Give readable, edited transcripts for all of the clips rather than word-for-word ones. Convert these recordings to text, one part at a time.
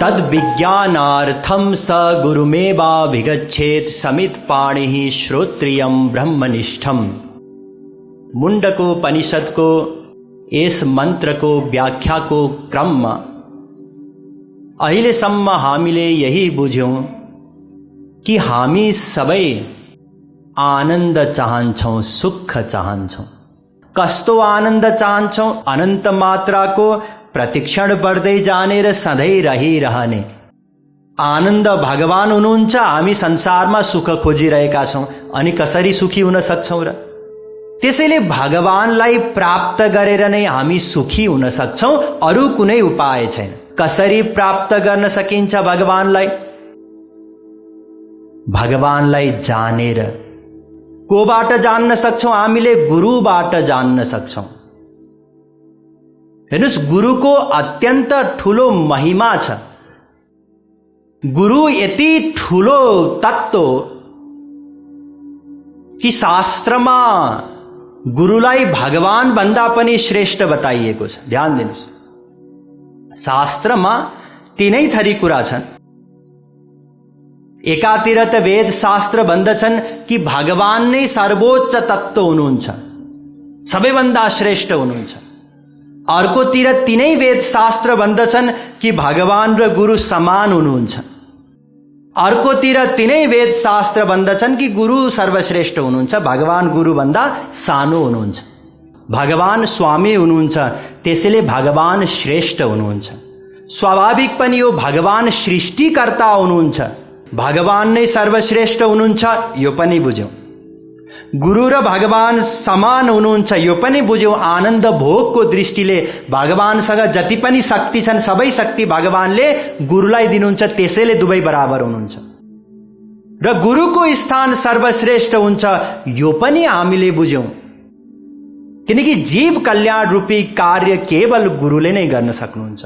तद विज्ञानार्थम स गुरुमेवाभिगच्छेत् समित पाणि श्रोत्रियम ब्रह्मनिष्ठम। मुण्डकोपनिषद को इस मंत्र को व्याख्या को क्रममा अहिलेसम्म हामीले यही बुझ्यौं कि हामी सबै आनन्द चाहन्छौं, सुख चाहन्छौं। कस्तो आनन्द चाहन्छौं? अनन्त मात्राको प्रतिक्षण बढ्दै जाने र सधैँ रहिरहने आनन्द भगवान हुनुहुन्छ। हामी संसारमा सुख खोजिरहेका छौं, अनि कसरी सुखी हुन सक्छौं र? त्यसैले भगवानलाई प्राप्त गरेर नै हामी सुखी हुन सक्छौं, अरू कुनै उपाय छैन। कसरी प्राप्त गर्न सकिन्छ भगवानलाई? भगवानलाई जानेर। कोबाट जान्न सक्छौं? हामीले गुरुबाट जान्न सक्छौं। हेर्नुस्, गुरुको अत्यन्त ठूलो महिमा छ। गुरु यति ठूलो तत्व कि शास्त्रमा गुरुलाई भगवान भन्दा पनि श्रेष्ठ बताइएको छ। ध्यान दिनुस्, शास्त्रमा तीनै थरी कुरा छन्। एकातिर त वेद शास्त्र भन्दछन् कि भगवान नै सर्वोच्च तत्व हुनुहुन्छ, सबैभन्दा श्रेष्ठ हुनुहुन्छ। अर्कोतिर तीनै वेद शास्त्र भन्दछन् कि भगवान र गुरु समान हुनुहुन्छ। अर्कोतिर तीनै वेद शास्त्र भन्दछन् कि गुरु सर्वश्रेष्ठ हुनुहुन्छ, भगवान गुरु भन्दा सानो हुनुहुन्छ। भगवान स्वामी हुनुहुन्छ, त्यसैले भगवान श्रेष्ठ हुनुहुन्छ। स्वाभाविक पनि हो, भगवान सृष्टिकर्ता हुनुहुन्छ, भगवान नै सर्वश्रेष्ठ हुनुहुन्छ, यो पनि बुझ्यौं। गुरु र भगवान समान हुनुहुन्छ, यो पनि बुझ्यौं। आनन्द भोगको दृष्टिले भगवानसँग जति पनि शक्ति छन्, सबै शक्ति भगवानले गुरुलाई दिनुहुन्छ, त्यसैले दुवै बराबर हुनुहुन्छ। र गुरुको स्थान सर्वश्रेष्ठ हुन्छ, यो पनि हामीले बुझ्यौं। किनकि जीव कल्याण रूपी कार्य केवल गुरुले नै गर्न सक्नुहुन्छ।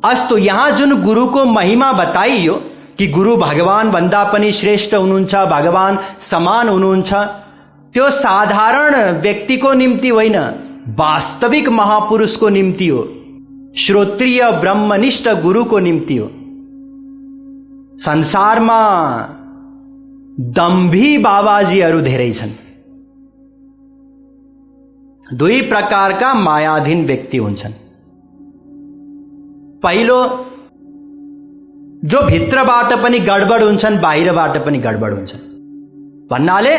अस्तो यहाँ जुन गुरुको महिमा बताइयो कि गुरु भगवान भन्दा पनि श्रेष्ठ हुनुहुन्छ, भगवान समान हुनुहुन्छ, त्यो साधारण व्यक्तिको निम्ति होइन, वास्तविक महापुरुषको निम्ति हो। श्रोत्रिय ब्रह्मनिष्ठ गुरुको निम्ति हो। संसारमा दम्भी बाबाजीहरू धेरै छन्। दुई प्रकारका मायाधीन व्यक्ति हुन्छन्। पहिलो, जो भित्रबाट पनि गडबड हुन्छन्, बाहिरबाट पनि गडबड हुन्छन्। भन्नाले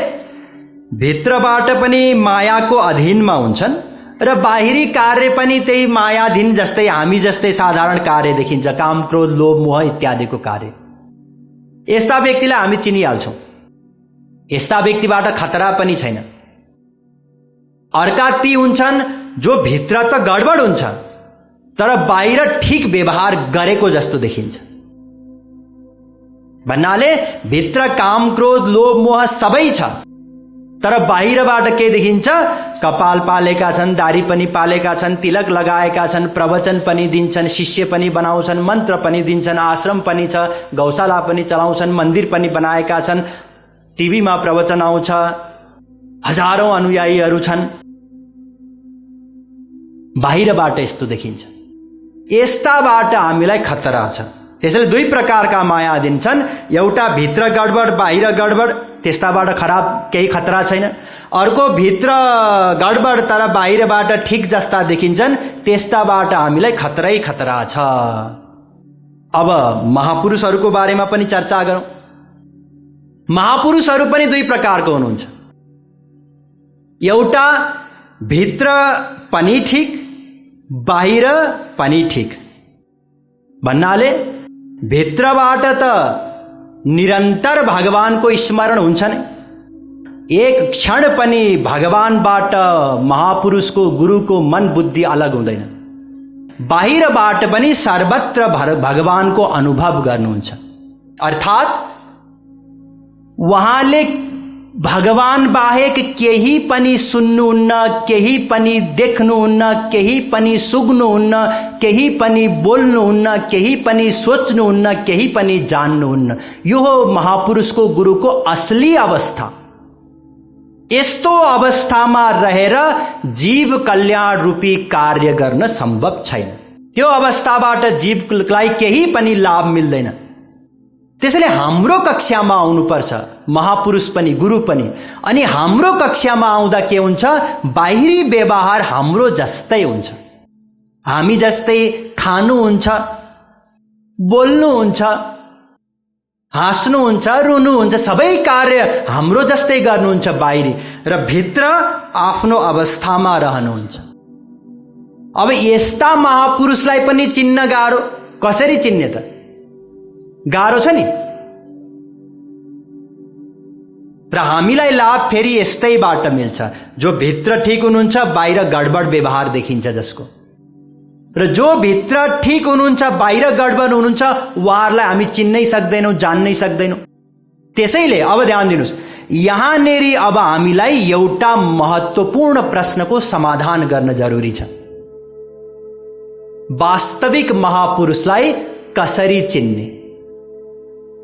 भित्रबाट पनि मायाको अधीनमा हुन्छन् र बाहिरी कार्य पनि त्यही मायाधीन जस्तै, हामी जस्तै साधारण कार्य देखिन्छ, काम क्रोध लोभ मोह इत्यादिको कार्य। यस्ता व्यक्तिलाई हामी चिनिहाल्छौं। यस्ता व्यक्तिबाट खतरा पनि छैन। अर्का ती हुन्छन् जो भित्र त गडबड हुन्छ तर बाहिर ठीक व्यवहार गरेको जस्तो देखिन्छ। भन्नाले भित्र काम क्रोध लोभ मोह सबै छ, तर बाहिरबाट के देखिन्छ? कपाल पालेका छन्, दाढी पनि पालेका छन्, तिलक लगाएका छन्, प्रवचन पनि दिन्छन्, शिष्य पनि बनाउँछन्, मन्त्र पनि दिन्छन्, आश्रम पनि छ, गौशाला पनि चलाउँछन्, मन्दिर पनि बनाएका छन्, टिभीमा प्रवचन आउँछ, हजारौं अनुयायीहरू छन्। बाहिरबाट यस्तो देखिन्छ। यस्ताबाट हामीलाई खतरा छ। त्यसैले दुई प्रकारका मायाधीन छन्। एउटा भित्र गडबड बाहिर गडबड, त्यस्ताबाट खराब केही खतरा छैन। अर्को भित्र गडबड तर बाहिरबाट ठीक जस्ता देखिन्छन्, त्यस्ताबाट हामीलाई खतरै खतरा छ। अब महापुरुषहरूको बारेमा पनि चर्चा गरौं। महापुरुषहरू पनि दुई प्रकारको हुनुहुन्छ। एउटा भित्र पनि ठीक, बाहिर पनि ठीक। भन्नाले भित्रबाट त निरन्तर भगवानको स्मरण हुन्छ नै, एक क्षण पनि भगवानबाट महापुरुषको गुरुको मन बुद्धि अलग हुँदैन। बाहिरबाट पनि सर्वत्र भगवानको अनुभव गर्नुहुन्छ। अर्थात् उहाँले भगवान बाहेक केही पनि सुन्नुहुन्न, केही पनि देख्नुहुन्न, केही पनि सुग्नुहुन्न, केही पनि बोल्नुहुन्न, केही पनि सोच्नुहुन्न, केही पनि जान्नुहुन्न। यो हो महापुरुषको गुरुको असली अवस्था। यस्तो अवस्थामा रहेर जीव कल्याण रूपी कार्य गर्न सम्भव छैन। त्यो अवस्थाबाट जीवलाई केही पनि लाभ मिल्दैन। त्यसैले हाम्रो कक्षामा आउनुपर्छ, महापुरुष पनि गुरु पनि। अनि हाम्रो कक्षामा आउँदा के हुन्छ, बाहिरी व्यवहार हाम्रो जस्तै हुन्छ। हामी जस्तै खानुहुन्छ, बोल्नुहुन्छ, हाँस्नुहुन्छ, रुनुहुन्छ, सबै कार्य हाम्रो जस्तै गर्नुहुन्छ बाहिरी, र भित्र आफ्नो अवस्थामा रहनुहुन्छ। अब यस्ता महापुरुषलाई पनि चिन्न गाह्रो। कसरी चिन्ने त? गाह्रो छ नि। र हामीलाई लाभ फेरि यस्तैबाट मिल्छ, जो भित्र ठीक हुनुहुन्छ, बाहिर गडबड व्यवहार देखिन्छ जसको। र जो भित्र ठीक हुनुहुन्छ, बाहिर गडबड हुनुहुन्छ, उहाँहरूलाई हामी चिन्नै सक्दैनौँ, जान्नै सक्दैनौँ। त्यसैले अब ध्यान दिनुहोस्, यहाँनेरि अब हामीलाई एउटा महत्त्वपूर्ण प्रश्नको समाधान गर्न जरुरी छ। वास्तविक महापुरुषलाई कसरी चिन्ने?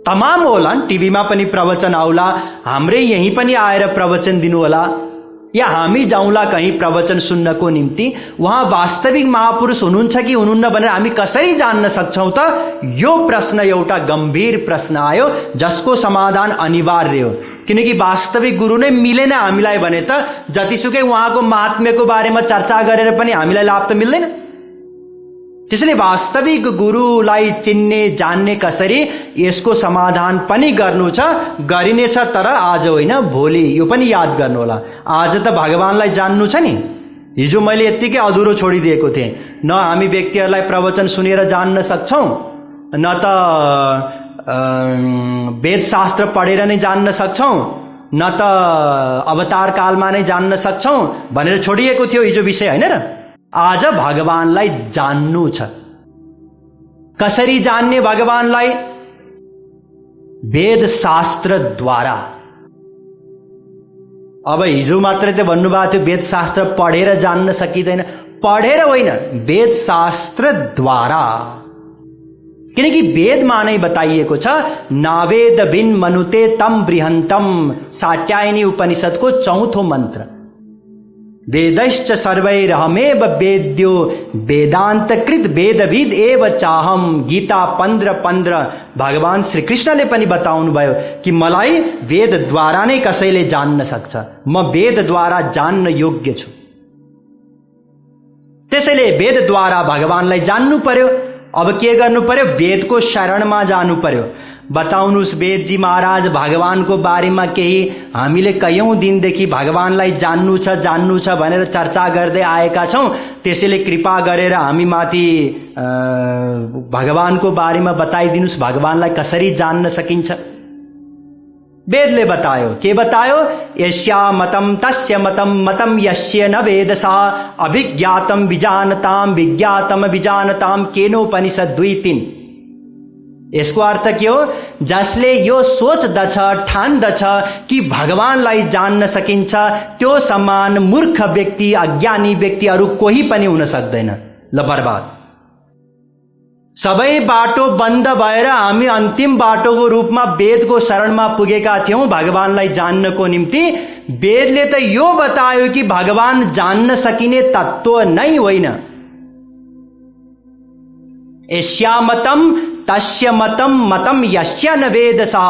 तमाम होलान्, टिभीमा पनि प्रवचन आउला, हाम्रै यहीँ पनि आएर प्रवचन दिनु होला, या हामी जाउँला कहीँ प्रवचन सुन्नको निम्ति। उहाँ वास्तविक महापुरुष हुनुहुन्छ कि हुनुहुन्न भनेर हामी कसरी जान्न सक्छौँ त? यो प्रश्न एउटा गम्भीर प्रश्न आयो, जसको समाधान अनिवार्य हो। किनकि वास्तविक गुरु नै मिलेन हामीलाई भने त जतिसुकै उहाँको महात्म्यको बारेमा चर्चा गरेर पनि हामीलाई लाभ त मिल्दैन। त्यसैले वास्तविक गुरुलाई चिन्ने, जान्ने कसरी, यसको समाधान पनि गर्नु छ, गरिनेछ। तर आज होइन, भोलि। यो पनि याद गर्नु होला। आज त भगवानलाई जान्नु छ नि। हिजो मैले यत्तिकै अधुरो छोडिदिएको थिएँ। न हामी व्यक्तिहरूलाई प्रवचन सुनेर जान्न सक्छौँ, न त वेद शास्त्र पढेर नै जान्न सक्छौँ, न त अवतार कालमा नै जान्न सक्छौँ भनेर छोडिएको थियो हिजो विषय, होइन र? आज भगवानलाई जान्नु छ। कसरी जान्ने भगवानलाई? वेद शास्त्र द्वारा। अब हिजो मात्रै त भन्नुभएको थियो वेद शास्त्र पढेर जान्न सकिँदैन। पढेर होइन, वेद शास्त्र द्वारा। किनकि वेदमा नै बताइएको छ, नावेद बिन मनुते तम बृहन्तम, साट्यायनी उपनिषदको 4औं मन्त्र। वेदैश्च सर्वैरहमेव वेद्यो वेदान्तकृत वेदविद एव चाहम। गीता 15:15 भगवान श्री कृष्णले पनि बताउनु भयो कि मलाई वेदद्वारा नै कसैले जान्न सक्छ, म वेदद्वारा जान्न योग्य छु। त्यसैले वेदद्वारा भगवानलाई जान्नु पर्यो। अब के गर्नु पर्यो? वेदको शरणमा जानु पर्यो। बताउनुहोस् वेदजी महाराज, भगवानको बारेमा केही हामीले कयौं दिनदेखि भगवानलाई जान्नु छ भनेर चर्चा गर्दै आएका छौं। त्यसैले कृपा गरेर हामी माथि भगवानको बारेमा बताइदिनुस्, भगवानलाई कसरी जान्न सकिन्छ। वेदले बतायो। के बतायो? यस्या मतम तस्य मतम, मतम यस्य न वेदसः, अभिज्ञातम विजानताम विज्ञातम विजानताम, केनोपनिषद 2:3। यसको अर्थ के हो? जसले यो सोच्दछ, ठान्दछ कि भगवानलाई जान्न सकिन्छ, त्यो समान मूर्ख व्यक्ति, अज्ञानी व्यक्ति अरू कोही पनि हुन सक्दैन। ल बर्बाद। सबै बाटो बन्द भएर हामी अन्तिम बाटोको रूपमा वेदको शरणमा पुगेका थियौं भगवानलाई जान्नको निम्ति। वेदले त यो बतायो कि भगवान जान्न सकिने तत्त्व नै होइन। यस्या मतम तस्य मतम, मतम यस्य न वेदसः,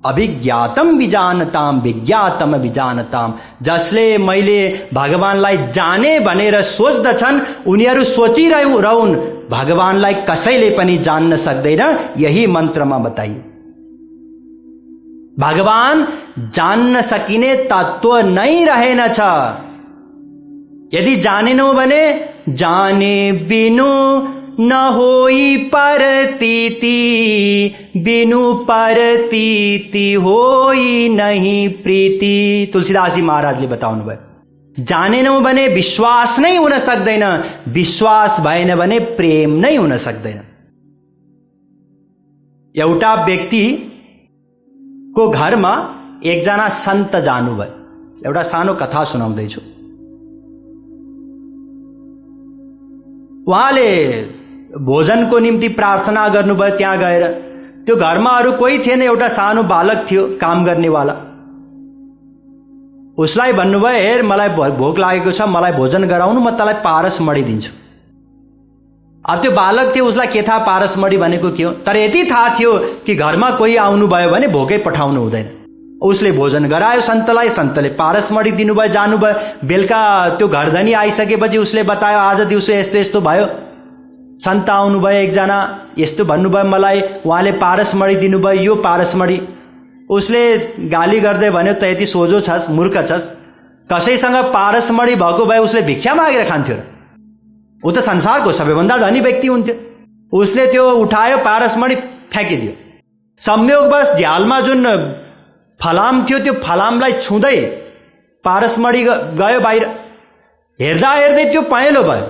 अभिज्ञातम विजानताम विज्ञातम विजानताम। जसले मैले भगवानलाई जाने भनेर सोच्दछन्, उनीहरू सोचिरहन्, भगवानलाई कसैले पनि जान्न सक्दैन। यही मन्त्रमा बताइयो। भगवान जान्न सकिने तत्त्व नै रहेनछ। यदि जानेनौ भने जाने बिनु न होई परतीति, बिनु परतीति होई नहीं प्रीति। तुलसीदास जी महाराजले बताउनु भयो। जानेनौ भने विश्वास नै हुन सक्दैन, विश्वास भएन भने प्रेम नै हुन सक्दैन। एउटा व्यक्ति को घरमा एकजना सन्त जानुभयो। एउटा सानो कथा सुनाउँदैछु। उहाँले भोजनको निम्ति प्रार्थना गर्नुभयो। त्यहाँ गएर त्यो घरमा अरू कोही थिएन, एउटा सानो बालक थियो काम गर्नेवाला। उसलाई भन्नुभयो, हेर मलाई भोक लागेको छ, मलाई भोजन गराउनु, म तँलाई पारस मडिदिन्छु। अब त्यो बालक थियो, उसलाई के थाहा पारसमणि भनेको के हो, तर यति थाहा थियो कि घरमा कोही आउनुभयो भने भोकै पठाउनु हुँदैन। उसले भोजन गरायो सन्तलाई, सन्तले पारसमणि दिनुभयो, जानुभयो। बेलुका त्यो घरधनी आइसकेपछि उसले बतायो आज दिउँसो यस्तो यस्तो भयो, सन्त आउनुभयो एकजना, यस्तो भन्नुभयो मलाई, उहाँले पारसमणि दिनुभयो, यो पारसमणि। उसले गाली गर्दै भन्यो त यति सोझो छस्, मूर्ख छस्, कसैसँग पारसमणि भएको भए उसले भिक्षा मागेर खान्थ्यो र? ऊ त संसारको सबैभन्दा धनी व्यक्ति हुन्थ्यो। उसले त्यो उठायो, पारसमणि फ्याँकिदियो। संयोगवश झ्यालमा जुन फलाम थियो त्यो फलामलाई छुँदै पारसमणि गयो बाहिर। हेर्दा हेर्दै त्यो पहेँलो भयो,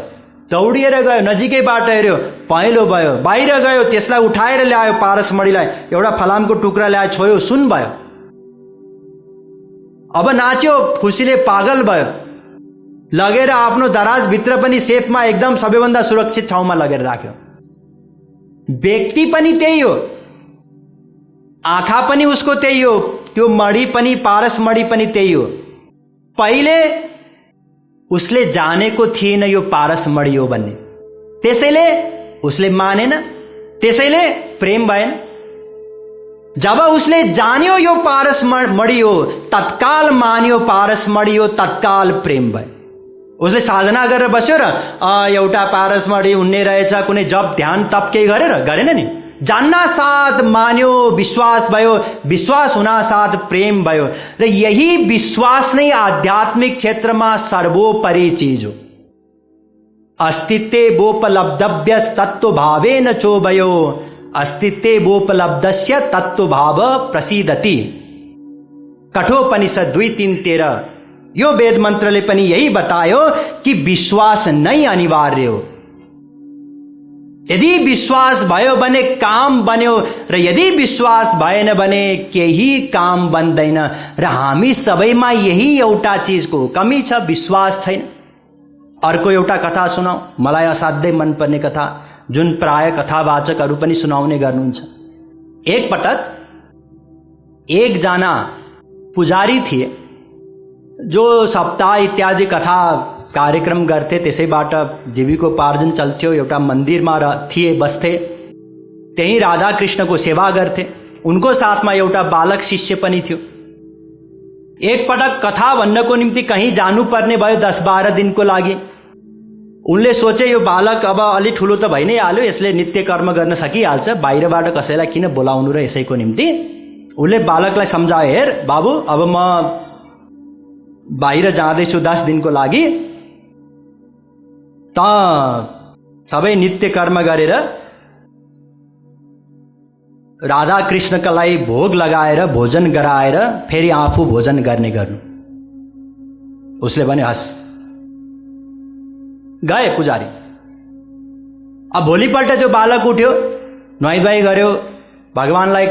दौडिएर गयो, नजिकैबाट हेऱ्यो, पहेँलो भयो, बाहिर गयो, त्यसलाई उठाएर ल्यायो, पारसमणिलाई एउटा फलामको टुक्रा ल्यायो, छोयो, सुन भयो। अब नाच्यो, खुसीले पागल भयो, लगेर आफ्नो दराजभित्र पनि सेफमा एकदम सबैभन्दा सुरक्षित ठाउँमा लगेर राख्यो। व्यक्ति पनि त्यही हो, आँखा पनि उसको त्यही हो, त्यो मणि पनि, पारसमणि पनि त्यही हो। पहिले उसले जानेको थिएन यो पारसमणि हो भन्ने, त्यसैले उसले मानेन, त्यसैले प्रेम भएन। जब उसले जान्यो यो पारसमणि हो, तत्काल मान्यो पारसमणि हो, तत्काल प्रेम भयो। उसले साधना गरेर बस्यो र एउटा पारसमणि हुने रहेछ, कुनै जप ध्यान तप केही गरेन नि, जान्ना साथ मान्यो, विश्वास भयो, विश्वास हुना साथ प्रेम भयो। र यही विश्वास नै आध्यात्मिक क्षेत्रमा सर्वोपरि चीज हो। अस्तित्वेवोपलब्धव्य तत्त्वभावेन चोभयो, अस्तित्वेवोपलब्धस्य तत्त्वभाव प्रसीदति। कठोपनिषद 2:3-13 यो वेद मन्त्रले पनि यही बतायो कि विश्वास नै अनिवार्य हो। यदि विश्वास भयो भने काम बन्यो, र यदि विश्वास भएन भने केही काम बन्दैन। र हामी सबैमा यही एउटा चिजको कमी छ, विश्वास छैन। अर्को एउटा कथा सुनाऊ, मलाई असाध्यै मनपर्ने कथा, जुन प्राय कथावाचकहरू पनि सुनाउने गर्नुहुन्छ। एक पटक एकजना पुजारी थिए जो सप्ताह इत्यादि कथा कार्यक्रम गर्थे, त्यसैबाट जीविकोपार्जन चल्थ्यो। एउटा मन्दिरमा थिए, बस्थे, त्यही राधा कृष्णको सेवा गर्थे। उनको साथमा एउटा बालक शिष्य पनि थियो। एक पटक कथा भन्नको निम्ति कहीँ जानुपर्ने भयो 10-12 दिनको लागि। उनले सोचे यो बालक अब अलि ठुलो त भइ नै हाल्यो, यसले नित्य कर्म गर्न सकिहाल्छ, बाहिरबाट कसैलाई किन बोलाउनु र यसैको निम्ति। उनले बालकलाई सम्झायो, हेर बाबु, अब म बाहिर जाँदैछु 10 दिनको लागि, त सबै नित्य कर्म गरेर राधा कृष्णका लागि भोग लगाएर भोजन गराएर फेरि आफू भोजन गर्नु। उसले भने हस्। गए पुजारी। अब भोलिपल्ट त्यो बालक उठ्यो, नुहाइधुवाइ गर्यो, भगवानलाई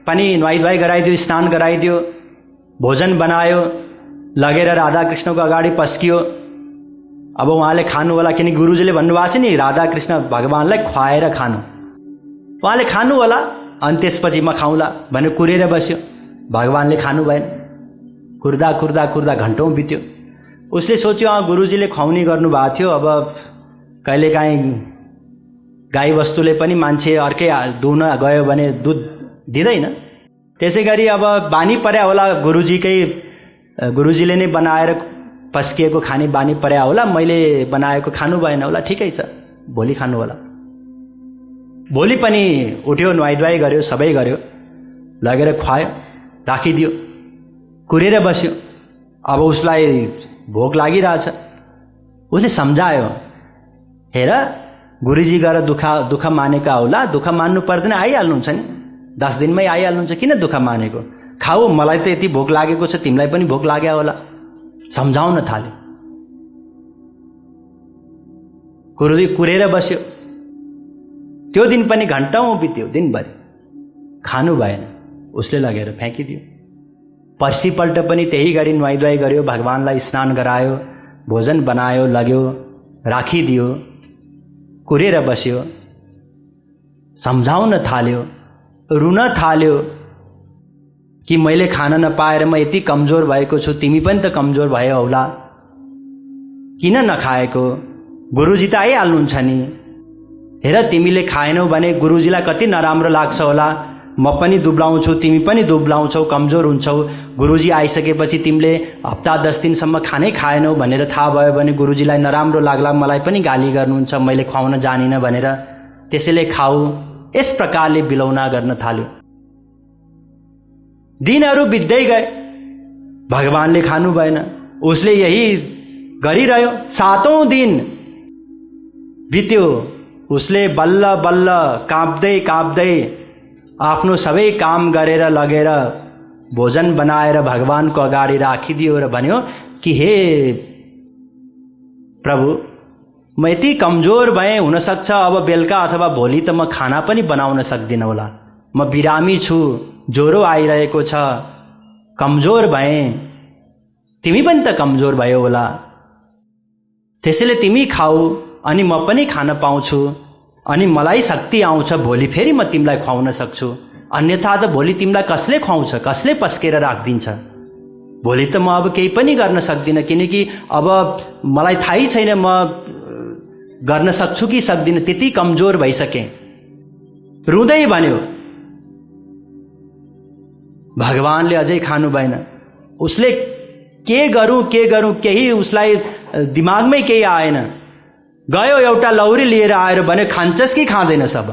पनि नुहाइधुवाइ गराइदियो, स्नान गराइदियो, भोजन बनायो, लगेर राधा कृष्णको अगाडि पस्कियो। अब उहाँले खानु होला, किनकि गुरुजीले भन्नुभएको छ नि राधा कृष्ण भगवानलाई खुवाएर खानु। उहाँले खानु होला, अनि त्यसपछि म खाउँला भनेर कुरेर बस्यो। भगवानले खानु भएन। कुर्दा कुर्दा कुर्दा घन्टौँ बित्यो। उसले सोच्यो गुरुजीले खुवाउने गर्नुभएको थियो, अब कहिलेकाहीँ गाई वस्तुले पनि मान्छे अर्कै दुहुन गयो भने दुध दिँदैन, त्यसै गरी अब बानी पर्या होला, गुरुजीले नै बनाएर पस्किएको खाने बानी पर्या होला, मैले बनाएको खानु भएन होला, ठिकै छ, भोलि खानु होला। भोलि पनि उठ्यो, नुहाइधुवाइ गर्यो, सबै गर्यो, लगेर खुवायो, राखिदियो, कुरेर बस्यो। अब उसलाई भोक लागिरहेछ। उसले सम्झायो, हेर गुरुजी गएर दुःख मानेका होला, दुःख मान्नु पर्दैन, आइहाल्नुहुन्छ नि, 10 दिनमै आइहाल्नुहुन्छ, किन दुःख मानेको, खाऊ, मलाई त यति भोक लागेको छ, तिमीलाई पनि भोक लाग्यो होला, सम्झाउन थाल्यो। गुरुजी कुरेर बस्यो। त्यो दिन पनि घन्टौँ बित्यो, दिनभरि खानु भएन। उसले लगेर फ्याँकिदियो। पर्सिपल्ट पनि त्यही गरी नुहाइधुवाइ गर्यो, भगवानलाई स्नान गरायो, भोजन बनायो, लग्यो, राखिदियो, कुरेर बस्यो, सम्झाउन थाल्यो, रुन थाल्यो कि मैले खान नपाएर म यति कमजोर भएको छु, तिमी पनि त कमजोर भयो होला, किन नखाएको, गुरुजी त आइहाल्नुहुन्छ नि। हेर तिमीले खाएनौ भने गुरुजीलाई कति नराम्रो लाग्छ होला, म पनि दुब्लाउँछु, तिमी पनि दुब्लाउँछौ, कमजोर हुन्छौ, गुरुजी आइसकेपछि तिमीले हप्ता 10 दिनसम्म खानै खाएनौ भनेर थाहा भयो भने गुरुजीलाई नराम्रो लाग्ला, मलाई पनि गाली गर्नुहुन्छ मैले खुवाउन जानिनँ भनेर, त्यसैले खाऊ। यस प्रकारले बिलौना गर्न थाल्यो। दिनहरू बित्दै गए, भगवानले खानु भएन, उसले यही गरिरह्यो। 7औं दिन बित्यो, उसले बल्ल बल्ल काँप्दै काँप्दै आफ्नो सबै काम गरेर लगेर भोजन बनाएर भगवानको अगाडि राखिदियो र भन्यो कि हे प्रभु, म यति कमजोर भएँ, हुनसक्छ अब बेलुका अथवा भोलि त म खाना पनि बनाउन सक्दिनँ होला, म बिरामी छु, ज्वरो आइरहेको छ, कमजोर भएँ, तिमी पनि त कमजोर भयो होला, त्यसैले तिमी खाऊ अनि म पनि खान पाउँछु, अनि मलाई शक्ति आउँछ, भोलि फेरि म तिमीलाई खुवाउन सक्छु, अन्यथा त भोलि तिमीलाई कसले खुवाउँछ, कसले पस्केर राखिदिन्छ, भोलि त म अब केही पनि गर्न सक्दिनँ, किनकि अब मलाई थाहै छैन म गर्न सक्छु कि सक्दिनँ, त्यति कमजोर भइसकेँ। रुँदै भन्यो। भगवानले अझै खानु भएन। उसले के गरूँ केही उसलाई दिमागमै केही आएन। गयो, एउटा लौरी लिएर आएर भने खान्छस् कि खाँदैनस् अब?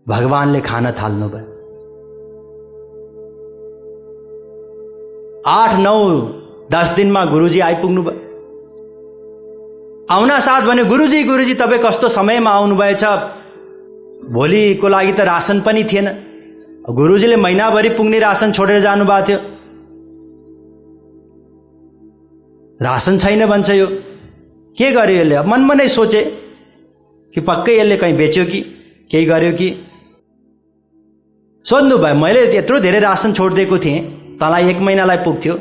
भगवानले खान थाल्नु भयो। 8, 9, 10 दिनमा गुरुजी आइपुग्नु भयो। आउना साथ भने गुरुजी तपाईँ कस्तो समयमा आउनुभएछ, भोलिको लागि त रासन पनि थिएन। गुरुजीले महिनाभरि पुग्ने रासन छोडेर जानुभएको थियो। रासन छैन भन्छ यो, के गर्यो यसले? अब मनमा नै सोचे कि पक्कै यसले कहीँ बेच्यो कि केही गर्यो कि। सोध्नु भयो, मैले यत्रो धेरै रासन छोडिदिएको थिएँ, तँलाई 1 महिनालाई पुग्थ्यो,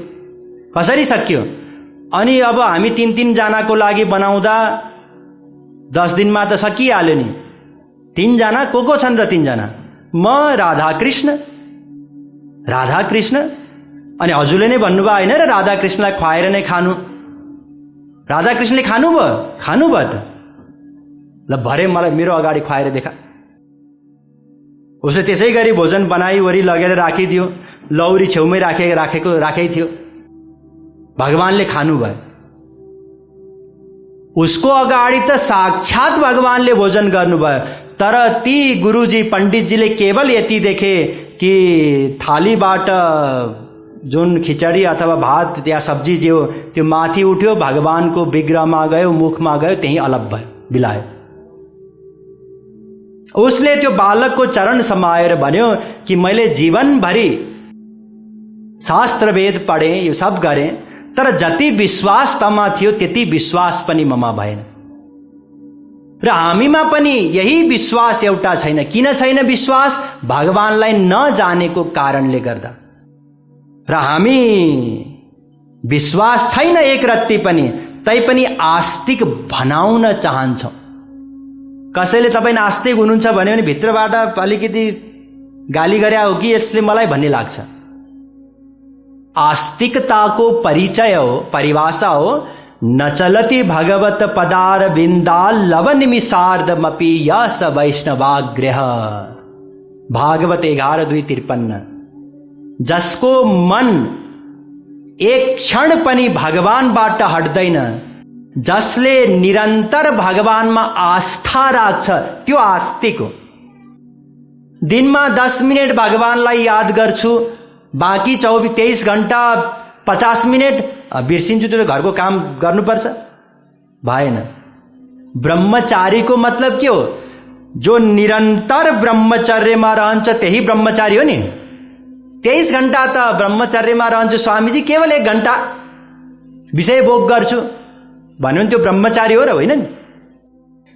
कसरी सक्यो? अनि अब हामी 3 जनाको लागि बनाउँदा 10 दिनमा त सकिहाल्यो नि। 3 जना को छन् र 3 जना? म, राधाकृष्ण। अनि हजुरले नै भन्नुभयो होइन र राधाकृष्णलाई खुवाएर नै खानु। राधाकृष्णले खानुभयो त ल भरे मलाई मेरो अगाडि खुवाएर देखा। उसले त्यसै गरी भोजन बनाई वरी लगेर राखिदियो, लौरी छेउमै राखेकै थियो। भगवानले खानुभयो। उसको अगाडि त साक्षात भगवानले भोजन गर्नुभयो, तर ती गुरुजी पण्डितजीले केवल यति देखे कि थालीबाट जुन खिचडी अथवा भात या सब्जी जो त्यो माथि उठ्यो, भगवानको विग्रहमा गयो, मुखमा गयो, त्यही अलग भयो, बिलायो। उसले त्यो बालकको चरण समाएर भन्यो कि मैले जीवनभरि शास्त्र वेद पढेँ, यो सब गरेँ, तर जति विश्वास तमा थियो त्यति विश्वास पनि ममा भएन। र हामीमा पनि यही विश्वास एउटा छैन। किन छैन विश्वास? भगवानलाई नजानेको कारणले गर्दा। र हामी विश्वास छैन एक रत्ती पनि, तैपनि आस्तिक भनाउन चाहन्छौँ। कसैले तपाईँ नास्तिक हुनुहुन्छ भन्यो भने भित्रबाट अलिकति गाली गरे हो कि यसले मलाई भन्ने लाग्छ। आस्तिकताको परिचय हो, परिभाषा हो, न चलति भगवत पदार बिंदाल लव निमिषार्धमपि यस वैष्णवाग्रह। भागवत 11:2-53। जसको मन एक क्षण पनि भगवानबाट हट्दैन, जसले निरन्तर भगवानमा आस्था राख्छ, त्यो आस्तिक हो। दिनमा 10 मिनट भगवानलाई याद गर्छु, बाँकी 23 घण्टा 50 मिनट बिर्सिन्छु, त्यो घरको काम गर्नुपर्छ, भएन। ब्रह्मचारीको मतलब के हो? जो निरन्तर ब्रह्मचर्यमा रहन्छ त्यही ब्रह्मचारी हो नि। 23 घण्टा त ब्रह्मचर्यमा रहन्छु स्वामीजी, केवल 1 घण्टा विषय भोग गर्छु भन्यो भने त्यो ब्रह्मचारी हो र होइन नि?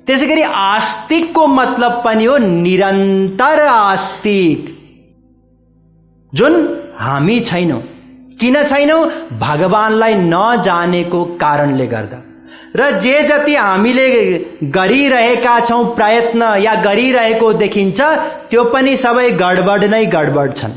त्यसै गरी आस्तिकको मतलब पनि हो निरन्तर आस्तिक, जुन हामी छैनौं। किन छैनौं? भगवानलाई नजानेको कारणले गर्दा। र जे जति हामीले गरिरहेका छौं प्रयत्न या गरिरहेको देखिन्छ, त्यो पनि सबै गडबड नै गडबड छन्।